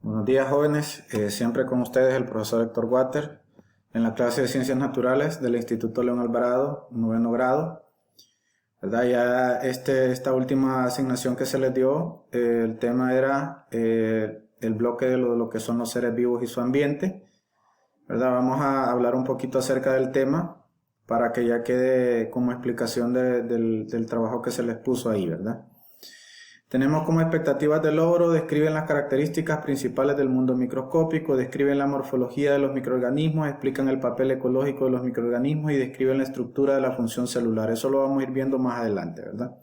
Buenos días, jóvenes. Siempre con ustedes el profesor Héctor Water en la clase de Ciencias Naturales del Instituto León Alvarado, 9º grado. ¿Verdad? Ya esta última asignación que se les dio, el tema era el bloque de lo que son los seres vivos y su ambiente. ¿Verdad? Vamos a hablar un poquito acerca del tema para que ya quede como explicación del trabajo que se les puso ahí, ¿verdad? Tenemos como expectativas de logro: describen las características principales del mundo microscópico, describen la morfología de los microorganismos, explican el papel ecológico de los microorganismos y describen la estructura de la función celular. Eso lo vamos a ir viendo más adelante, ¿verdad?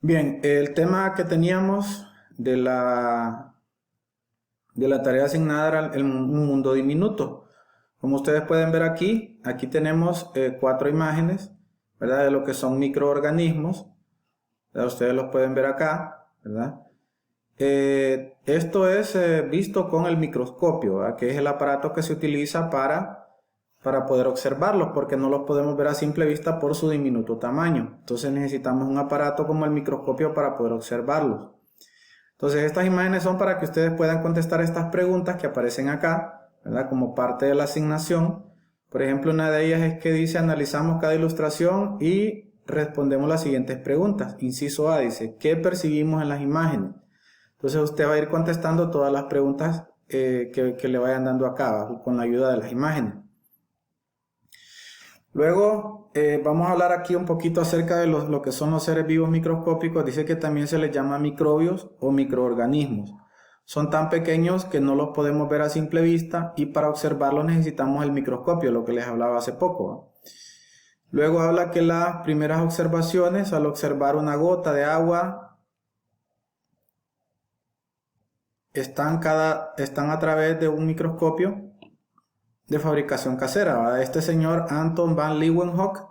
Bien, el tema que teníamos de la tarea asignada era un mundo diminuto. Como ustedes pueden ver aquí tenemos 4 imágenes, ¿verdad? De lo que son microorganismos. Ustedes los pueden ver acá, ¿verdad? Esto es visto con el microscopio, ¿verdad? Que es el aparato que se utiliza para poder observarlos, porque no los podemos ver a simple vista por su diminuto tamaño. Entonces necesitamos un aparato como el microscopio para poder observarlos. Entonces estas imágenes son para que ustedes puedan contestar estas preguntas que aparecen acá, ¿verdad? Como parte de la asignación. Por ejemplo, una de ellas es que dice: analizamos cada ilustración y respondemos las siguientes preguntas. Inciso A dice: ¿qué percibimos en las imágenes? Entonces usted va a ir contestando todas las preguntas que le vayan dando acá con la ayuda de las imágenes. Luego vamos a hablar aquí un poquito acerca de lo que son los seres vivos microscópicos. Dice que también se les llama microbios o microorganismos. Son tan pequeños que no los podemos ver a simple vista y para observarlos necesitamos el microscopio, lo que les hablaba hace poco, ¿no? Luego habla que las primeras observaciones, al observar una gota de agua, están a través de un microscopio de fabricación casera, ¿verdad? Este señor Anton van Leeuwenhoek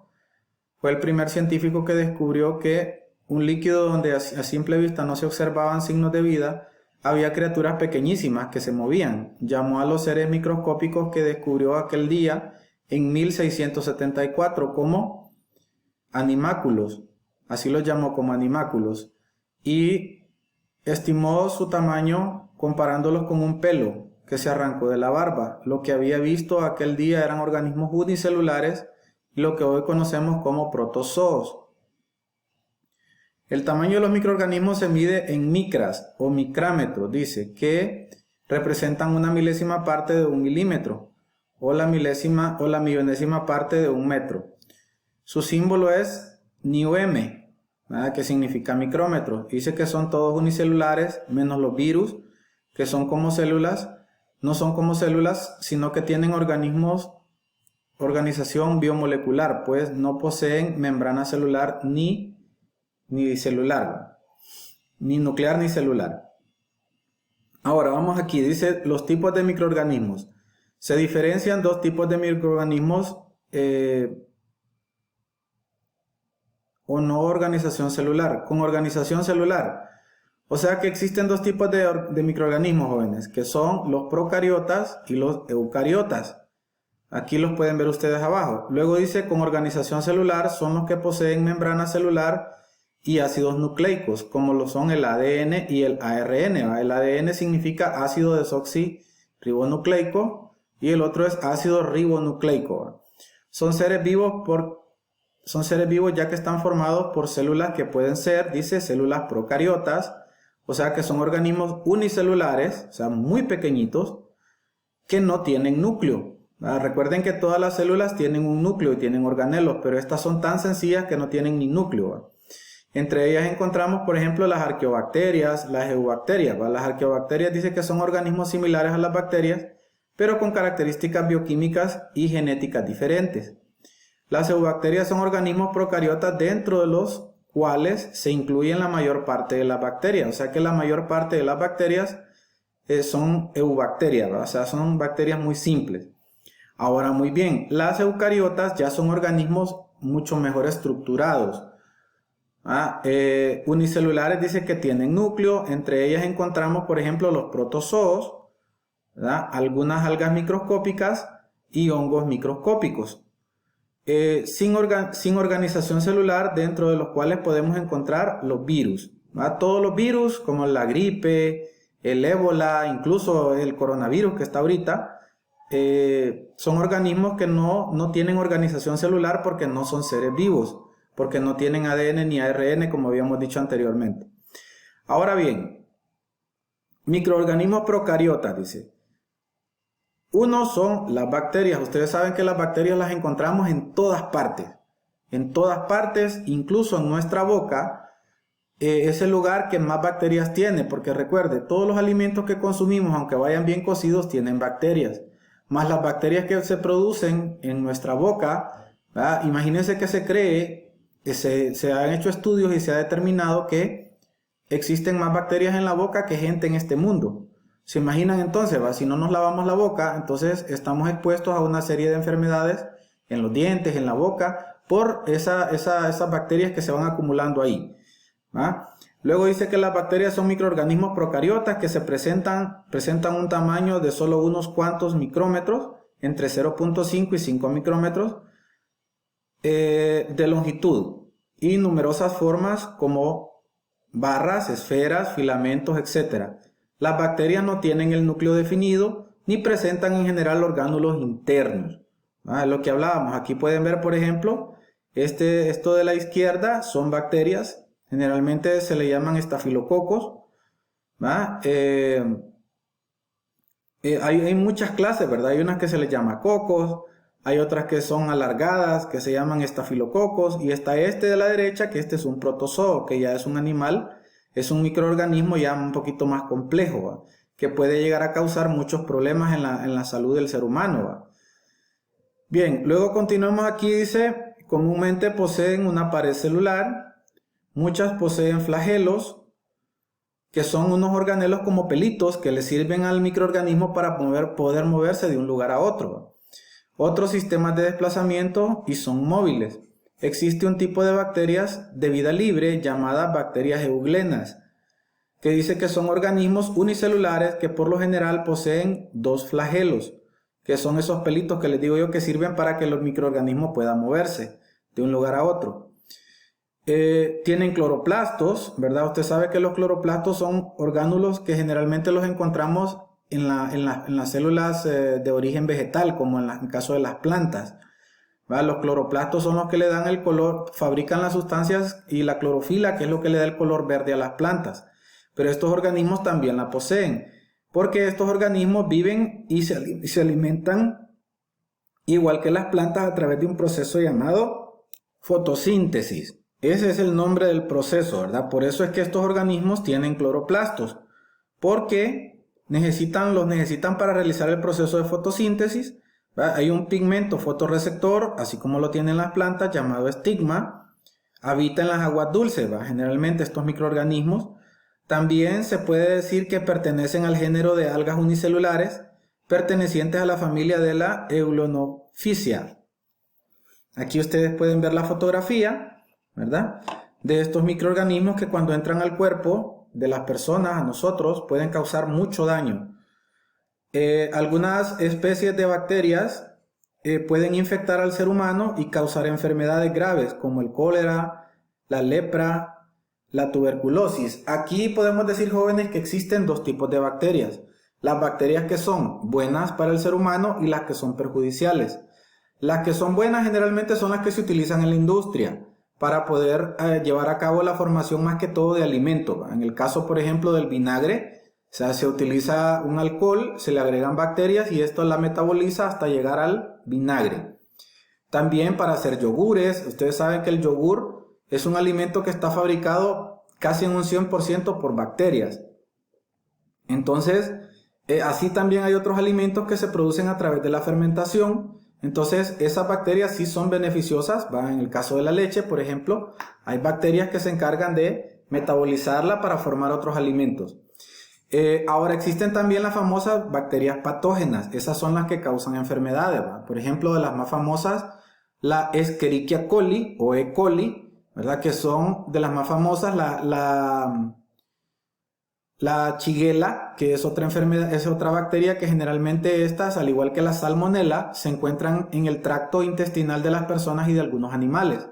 fue el primer científico que descubrió que un líquido donde a simple vista no se observaban signos de vida, había criaturas pequeñísimas que se movían. Llamó a los seres microscópicos que descubrió aquel día en 1674 como animáculos, así los llamó, como animáculos, y estimó su tamaño comparándolos con un pelo que se arrancó de la barba. Lo que había visto aquel día eran organismos unicelulares, lo que hoy conocemos como protozoos. El tamaño de los microorganismos se mide en micras o micrámetros, dice, que representan una milésima parte de un milímetro o la millonésima parte de un metro. Su símbolo es μm, ¿verdad? Que significa micrómetro. Dice que son todos unicelulares, menos los virus, que son como células. No son como células, sino que tienen organización biomolecular, pues no poseen membrana celular ni celular, ni nuclear ni celular. Ahora vamos aquí, dice los tipos de microorganismos. Se diferencian dos tipos de microorganismos o no organización celular, con organización celular. O sea que existen dos tipos de microorganismos, jóvenes, que son los procariotas y los eucariotas. Aquí los pueden ver ustedes abajo. Luego dice con organización celular son los que poseen membrana celular y ácidos nucleicos, como lo son el ADN y el ARN. ¿Va? El ADN significa ácido desoxirribonucleico y el otro es ácido ribonucleico. ¿Va? Son seres vivos ya que están formados por células que pueden ser, dice, células procariotas, o sea que son organismos unicelulares, o sea muy pequeñitos, que no tienen núcleo. Recuerden que todas las células tienen un núcleo y tienen organelos, pero estas son tan sencillas que no tienen ni núcleo. Entre ellas encontramos, por ejemplo, las arqueobacterias, las eubacterias. Las arqueobacterias dice que son organismos similares a las bacterias, pero con características bioquímicas y genéticas diferentes. Las eubacterias son organismos procariotas dentro de los cuales se incluyen la mayor parte de las bacterias. O sea que la mayor parte de las bacterias son eubacterias, ¿verdad? O sea, son bacterias muy simples. Ahora, muy bien, las eucariotas ya son organismos mucho mejor estructurados. Unicelulares dice que tienen núcleo. Entre ellas encontramos, por ejemplo, los protozoos, ¿verdad? Algunas algas microscópicas y hongos microscópicos. Sin organización celular, dentro de los cuales podemos encontrar los virus, ¿verdad? Todos los virus como la gripe, el ébola, incluso el coronavirus que está ahorita, son organismos que no tienen organización celular porque no son seres vivos, porque no tienen ADN ni ARN, como habíamos dicho anteriormente. Ahora bien, microorganismos procariotas, dice. Uno son las bacterias. Ustedes saben que las bacterias las encontramos en todas partes, incluso en nuestra boca. Es el lugar que más bacterias tiene, porque recuerde, todos los alimentos que consumimos, aunque vayan bien cocidos, tienen bacterias. Más las bacterias que se producen en nuestra boca, ¿verdad? Imagínense que se cree, se han hecho estudios y se ha determinado que existen más bacterias en la boca que gente en este mundo. ¿Se imaginan entonces? ¿Va? Si no nos lavamos la boca, entonces estamos expuestos a una serie de enfermedades en los dientes, en la boca, por esas bacterias que se van acumulando ahí. ¿Va? Luego dice que las bacterias son microorganismos procariotas que presentan un tamaño de solo unos cuantos micrómetros, entre 0.5 y 5 micrómetros de longitud, y numerosas formas como barras, esferas, filamentos, etc. Las bacterias no tienen el núcleo definido ni presentan en general orgánulos internos. Lo que hablábamos, aquí pueden ver, por ejemplo, esto de la izquierda son bacterias. Generalmente se le llaman estafilococos. Hay muchas clases, ¿verdad? Hay unas que se les llama cocos, hay otras que son alargadas, que se llaman estafilococos, y está este de la derecha, que este es un protozoo, que ya es un animal, es un microorganismo ya un poquito más complejo, ¿va? Que puede llegar a causar muchos problemas en la salud del ser humano, ¿va? Bien, luego continuamos aquí, dice, comúnmente poseen una pared celular. Muchas poseen flagelos, que son unos organelos como pelitos que le sirven al microorganismo para poder moverse de un lugar a otro. Otros sistemas de desplazamiento y son móviles. Existe un tipo de bacterias de vida libre llamadas bacterias euglenas, que dice que son organismos unicelulares que por lo general poseen dos flagelos, que son esos pelitos que les digo yo que sirven para que los microorganismos puedan moverse de un lugar a otro. Tienen cloroplastos, ¿verdad? Usted sabe que los cloroplastos son orgánulos que generalmente los encontramos en las células de origen vegetal, como en el caso de las plantas, ¿verdad? Los cloroplastos son los que le dan el color, fabrican las sustancias y la clorofila, que es lo que le da el color verde a las plantas. Pero estos organismos también la poseen, porque estos organismos viven y se alimentan igual que las plantas a través de un proceso llamado fotosíntesis. Ese es el nombre del proceso, ¿verdad? Por eso es que estos organismos tienen cloroplastos, porque los necesitan para realizar el proceso de fotosíntesis, ¿verdad? Hay un pigmento fotorreceptor, así como lo tienen las plantas, llamado estigma, habita en las aguas dulces, ¿verdad? Generalmente estos microorganismos. También se puede decir que pertenecen al género de algas unicelulares, pertenecientes a la familia de la Eulonophysia. Aquí ustedes pueden ver la fotografía, ¿verdad? De estos microorganismos que cuando entran al cuerpo de las personas, a nosotros, pueden causar mucho daño. Algunas especies de bacterias pueden infectar al ser humano y causar enfermedades graves como el cólera, la lepra, la tuberculosis. Aquí podemos decir, jóvenes, que existen dos tipos de bacterias. Las bacterias que son buenas para el ser humano y las que son perjudiciales. Las que son buenas generalmente son las que se utilizan en la industria para poder llevar a cabo la formación más que todo de alimentos. En el caso, por ejemplo, del vinagre, o sea, se utiliza un alcohol, se le agregan bacterias y esto la metaboliza hasta llegar al vinagre. También para hacer yogures, ustedes saben que el yogur es un alimento que está fabricado casi en un 100% por bacterias. Entonces, así también hay otros alimentos que se producen a través de la fermentación. Entonces, esas bacterias sí son beneficiosas, ¿va? En el caso de la leche, por ejemplo, hay bacterias que se encargan de metabolizarla para formar otros alimentos. Ahora existen también las famosas bacterias patógenas, esas son las que causan enfermedades, ¿va? Por ejemplo, de las más famosas, la Escherichia coli o E. coli, ¿verdad? Que son de las más famosas, la Shigella, que es otra enfermedad, es otra bacteria que generalmente estas, al igual que la Salmonella, se encuentran en el tracto intestinal de las personas y de algunos animales,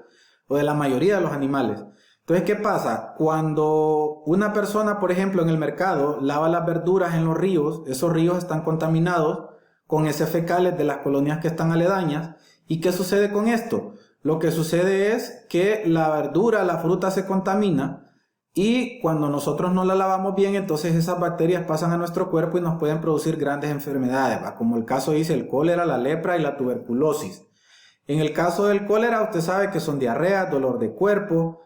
o de la mayoría de los animales. Entonces, ¿qué pasa? Cuando una persona, por ejemplo, en el mercado lava las verduras en los ríos, esos ríos están contaminados con heces fecales de las colonias que están aledañas. ¿Y qué sucede con esto? Lo que sucede es que la verdura, la fruta se contamina y cuando nosotros no la lavamos bien, entonces esas bacterias pasan a nuestro cuerpo y nos pueden producir grandes enfermedades, ¿va? Como el caso dice el cólera, la lepra y la tuberculosis. En el caso del cólera, usted sabe que son diarreas, dolor de cuerpo,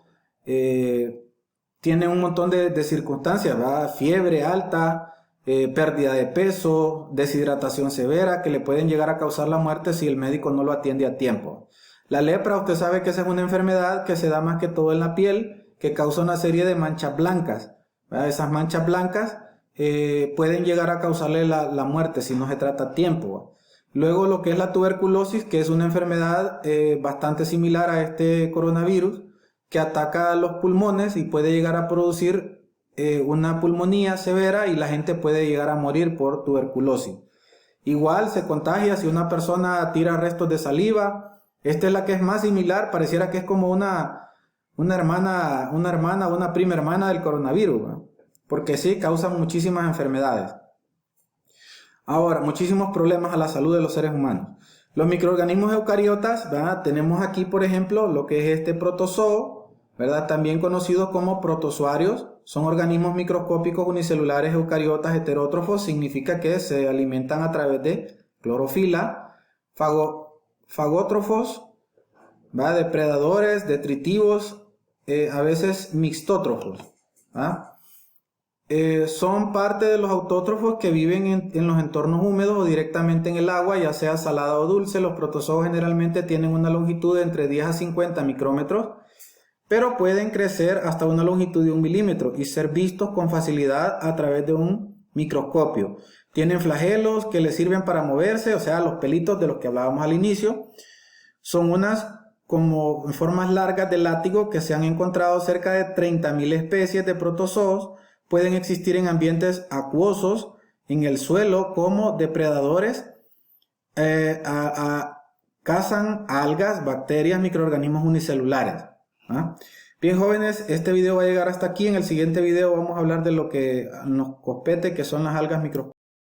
tiene un montón de circunstancias, ¿va? Fiebre alta, pérdida de peso, deshidratación severa, que le pueden llegar a causar la muerte si el médico no lo atiende a tiempo. La lepra, usted sabe que esa es una enfermedad que se da más que todo en la piel, que causa una serie de manchas blancas, ¿verdad? Esas manchas blancas pueden llegar a causarle la muerte si no se trata a tiempo, ¿va? Luego lo que es la tuberculosis, que es una enfermedad bastante similar a este coronavirus, que ataca los pulmones y puede llegar a producir una pulmonía severa y la gente puede llegar a morir por tuberculosis. Igual se contagia si una persona tira restos de saliva. Esta es la que es más similar, pareciera que es como una prima hermana del coronavirus, ¿no? Porque sí, causan muchísimas enfermedades. Ahora, muchísimos problemas a la salud de los seres humanos. Los microorganismos eucariotas, ¿verdad? Tenemos aquí, por ejemplo, lo que es este protozoo, ¿verdad? También conocidos como protozoarios. Son organismos microscópicos unicelulares eucariotas heterótrofos. Significa que se alimentan a través de clorofila. Fagótrofos, ¿verdad? Depredadores, detritivos, a veces mixtótrofos, ¿verdad? Son parte de los autótrofos que viven en los entornos húmedos o directamente en el agua, ya sea salada o dulce. Los protozoos generalmente tienen una longitud de entre 10 a 50 micrómetros, pero pueden crecer hasta una longitud de 1 milímetro y ser vistos con facilidad a través de un microscopio. Tienen flagelos que les sirven para moverse, o sea, los pelitos de los que hablábamos al inicio. Son unas como formas largas de látigo que se han encontrado cerca de 30.000 especies de protozoos. Pueden existir en ambientes acuosos, en el suelo, como depredadores. Cazan algas, bacterias, microorganismos unicelulares, ¿ah? Bien, jóvenes, este video va a llegar hasta aquí. En el siguiente video vamos a hablar de lo que nos compete, que son las algas microscópicas.